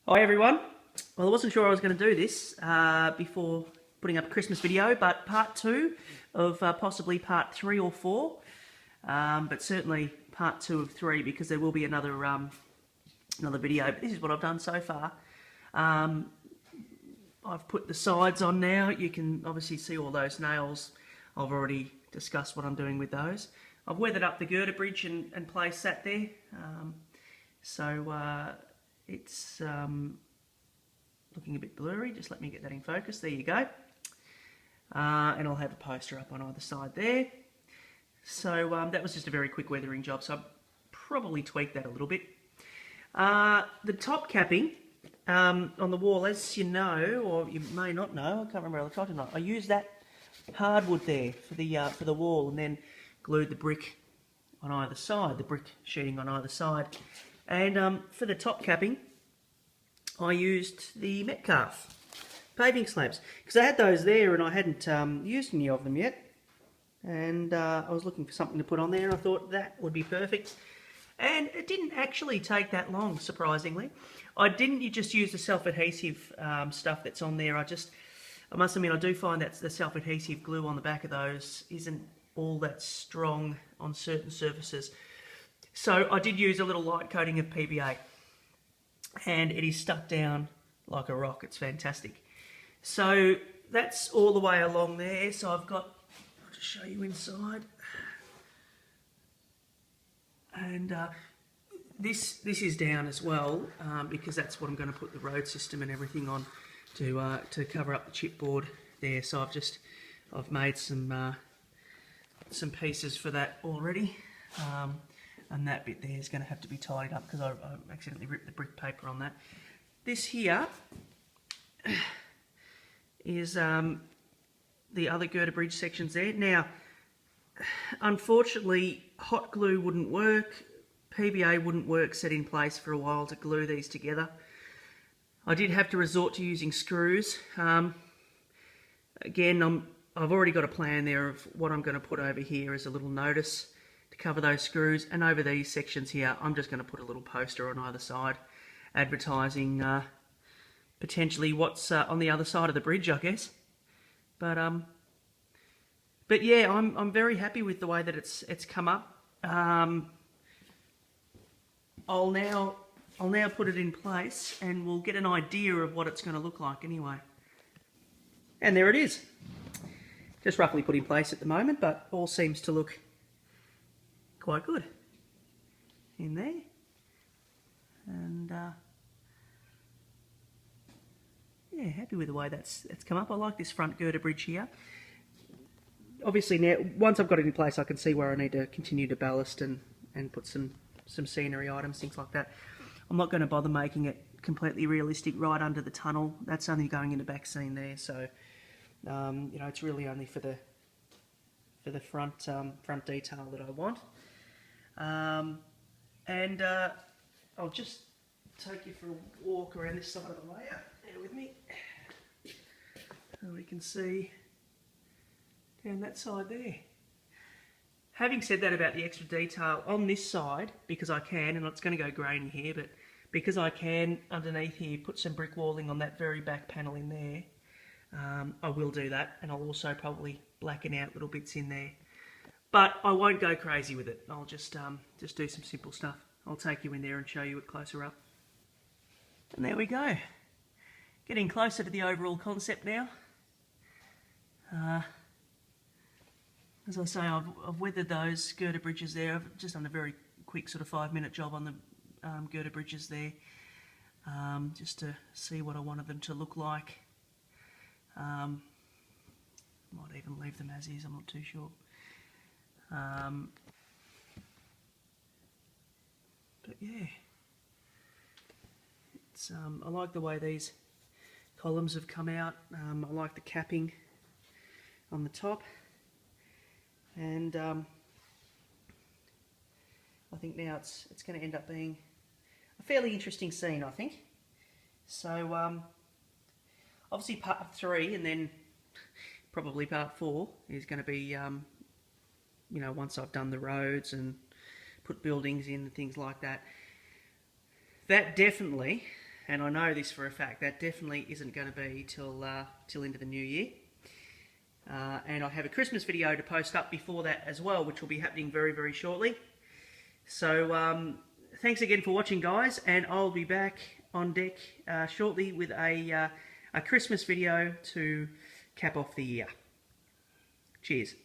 Hi everyone. Well, I wasn't sure I was going to do this before putting up a Christmas video, but part two of possibly part three or four, but certainly part two of three because there will be another video. But this is what I've done so far. I've put the sides on now. You can obviously see all those nails. I've already discussed what I'm doing with those. I've weathered up the girder bridge and placed that there. It's looking a bit blurry. Just let me get that in focus. There you go. And I'll have a poster up on either side there. So that was just a very quick weathering job, so I'll probably tweak that a little bit. The top capping on the wall, as you know, or you may not know, I can't remember if I tried or not, I used that hardwood there for the wall and then glued the brick on either side, the brick sheeting on either side. And for the top capping, I used the Metcalfe paving slabs because I had those there and I hadn't used any of them yet. And I was looking for something to put on there and I thought that would be perfect. And it didn't actually take that long, surprisingly. I didn't just use the self-adhesive stuff that's on there. I must admit, I do find that the self-adhesive glue on the back of those isn't all that strong on certain surfaces. So I did use a little light coating of PVA and it is stuck down like a rock. It's fantastic. So that's all the way along there. So I've got, I'll just show you inside. And this is down as well because that's what I'm going to put the road system and everything on to cover up the chipboard there. So I've made some pieces for that already. And that bit there is going to have to be tidied up because I accidentally ripped the brick paper on that. This here is the other girder bridge sections there. Now, unfortunately, hot glue wouldn't work. PVA wouldn't work set in place for a while to glue these together. I did have to resort to using screws. Again, I've already got a plan there of what I'm going to put over here as a little notice to cover those screws, and over these sections here I'm just going to put a little poster on either side advertising potentially what's on the other side of the bridge, I guess. But yeah, I'm very happy with the way that it's come up. I'll now put it in place and we'll get an idea of what it's going to look like anyway. And there it is. Just roughly put in place at the moment, but all seems to look quite good in there. And yeah, happy with the way that's come up. I like this front girder bridge here. Obviously now, once I've got it in place, I can see where I need to continue to ballast and put some scenery items, things like that. I'm not going to bother making it completely realistic right under the tunnel. That's only going in the back scene there, so you know, it's really only for the front detail that I want. I'll just take you for a walk around this side of the layout. Bear with me. So we can see down that side there. Having said that about the extra detail on this side, because I can, and it's going to go grainy here, but because I can underneath here put some brick walling on that very back panel in there, I will do that, and I'll also probably blacken out little bits in there. But I won't go crazy with it. I'll just do some simple stuff. I'll take you in there and show you it closer up. And there we go. Getting closer to the overall concept now. As I say, I've weathered those girder bridges there. I've just done a very quick sort of 5-minute job on the girder bridges there, just to see what I wanted them to look like. Might even leave them as is, I'm not too sure. But yeah, it's I like the way these columns have come out. I like the capping on the top, and I think now it's going to end up being a fairly interesting scene, I think. So obviously part 3 and then probably part 4 is going to be you know, once I've done the roads and put buildings in and things like that. That definitely and I know this for a fact, that definitely isn't going to be till into the new year. And I have a Christmas video to post up before that as well, which will be happening very, very shortly. So thanks again for watching, guys, and I'll be back on deck shortly with a Christmas video to cap off the year. Cheers.